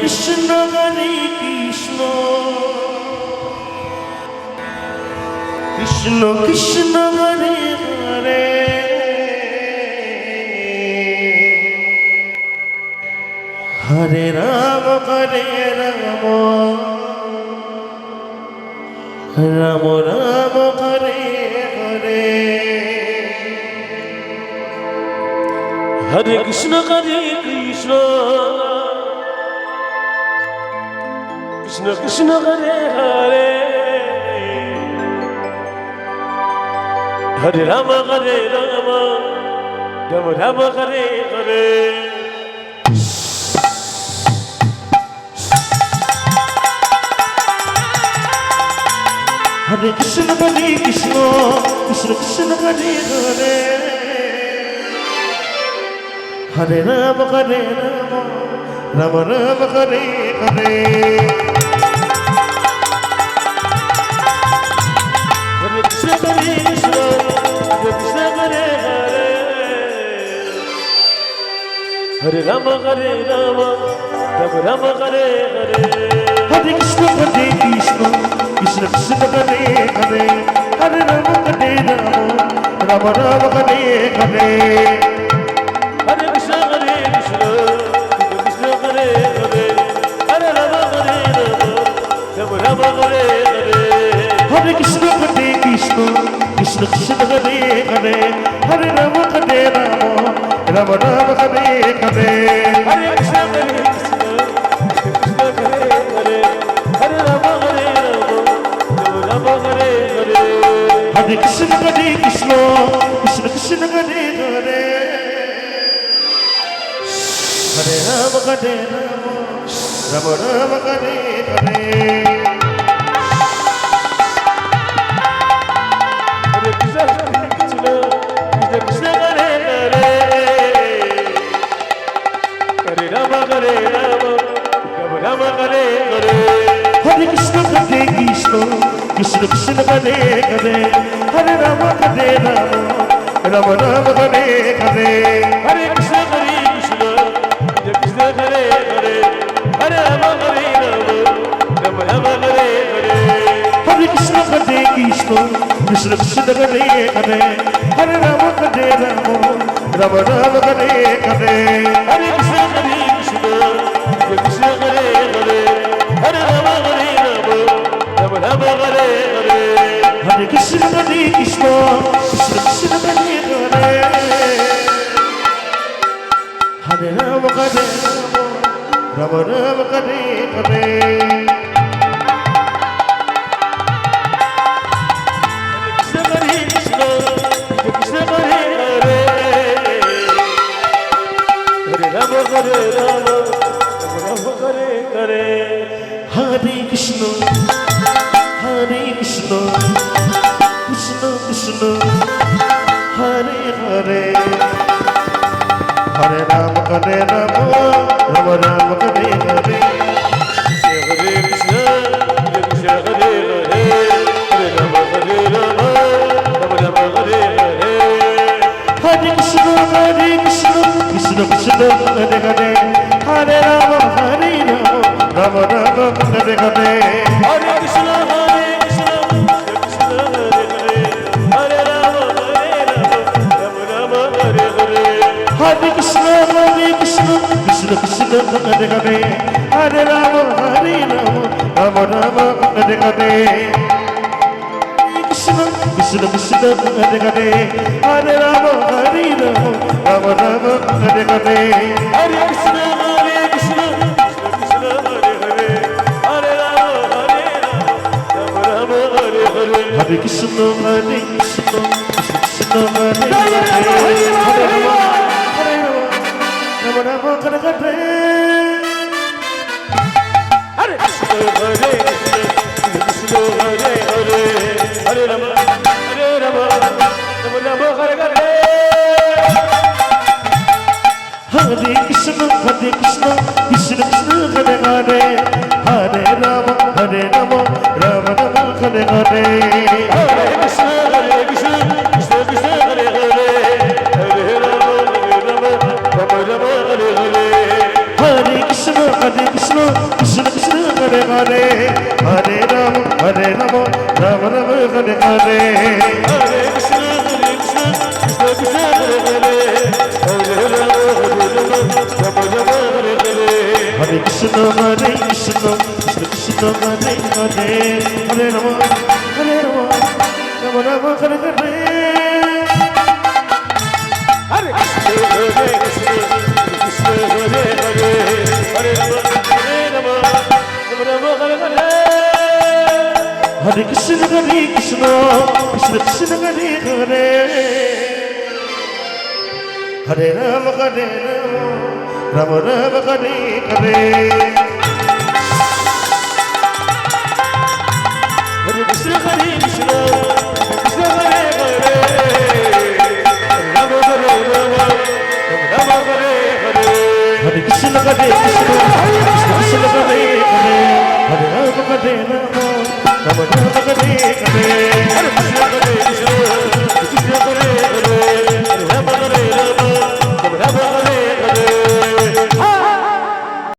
Krishna Krishna Krishna Hare Hare Hare Ram Ram Ram Hare Hare Hare Krishna Krishna Krishna Krishna Hare Hare Hare Ram Ram Ram Hare Hare Hare Krishna Krishna Krishna Krishna Hare Hare Hare Ram Ram Ram Hare Hare Hare Krishna Krishna Krishna Hare Hare Hare Ram Ram Ram Hare Hare Hare Krishna Krishna Krishna Krishna Hare Hare Hare Ram Ram Ram Hare Hare Hare Krishna Krishna Krishna Hare Hare Hare Ram Ram Ram Hare Hare Hare Krishna Krishna Krishna Krishna Hare Hare Hare Ram Ram Ram Hare Hare Hare Krishna Krishna Krishna Hare Hare Hare Ram Ram Hare Hare Hare Krishna Krishna Krishna Krishna Hare Hare Hare Ram Ram Ram Hare Hare Hare Krishna Krishna Krishna Krishna Hare Hare Hare Ram Ram Hare Hare Hare Krishna Krishna Krishna Krishna Hare Hare Hare Ram Ram Ram Hare Hare Hare Krishna Krishna Krishna Hare Hare Hare Ram Ram Ram Hare Hare Hare Krishna Krishna Krishna Krishna Hare Hare Hare Ram Ram Ram Hare Hare Hare Krishna Krishna Krishna Hare Hare Hare Ram Ram Ram Hare Hare Hare Krishna Krishna Krishna Krishna Hare Hare Hare Ram Ram Ram Hare Hare Hare Krishna, Hare Krishna, Krishna Krishna, Hare Hare, Hare Rama, Rama Rama, Hare Hare. Hare Krishna, Krishna Hare Hare, Hare Rama, Rama Rama, Hare Hare. Hare Krishna, Krishna Krishna, Hare Hare, Hare Rama, Rama Rama, Hare Hare. Hare Krishna, Krishna Hare Hare, Hare Rama, Rama Rama, Hare Hare. Hare Krishna, Krishna Krishna, Hare Hare, Hare Rama, Rama Rama, Hare Hare. Krishna, Krishna Krishna, Hare Hare, Hare Rama, Rama Rama, Hare Hare. Hare Krishna, Krishna Krishna, Hare Hare, Hare Rama, Rama Rama, Hare Hare. Hare Krishna, Krishna Krishna, Hare Hare, Hare Rama, Rama Rama, Hare Hare. Hare Krishna, Krishna Hare Hare, Hare Rama, Rama Rama, Hare Hare. Hare Krishna, Krishna Krishna, Hare Hare, Hare Rama, Rama Rama, Hare Hare. Hare Krishna, Krishna Krishna, Hare Hare, Hare Rama, Rama Rama, Hare Hare. Hare Krishna, Krishna Krishna Krishna Hare Hare Hare Rama Hare Rama Rama Rama Hare Hare Hare Krishna Krishna Krishna Hare Hare Hare Rama Rama Rama Hare Hare Hare Krishna Krishna Krishna Hare Hare Hare Rama Rama Rama Hare Hare Hare Krishna Krishna Krishna Hare Hare Hare Rama Rama Rama Hare Hare Hare Krishna Krishna Krishna Hare Hare Rama Rama Rama Hare Hare Hare Krishna Krishna Krishna Hare Hare Hare Rama Rama Hare Hare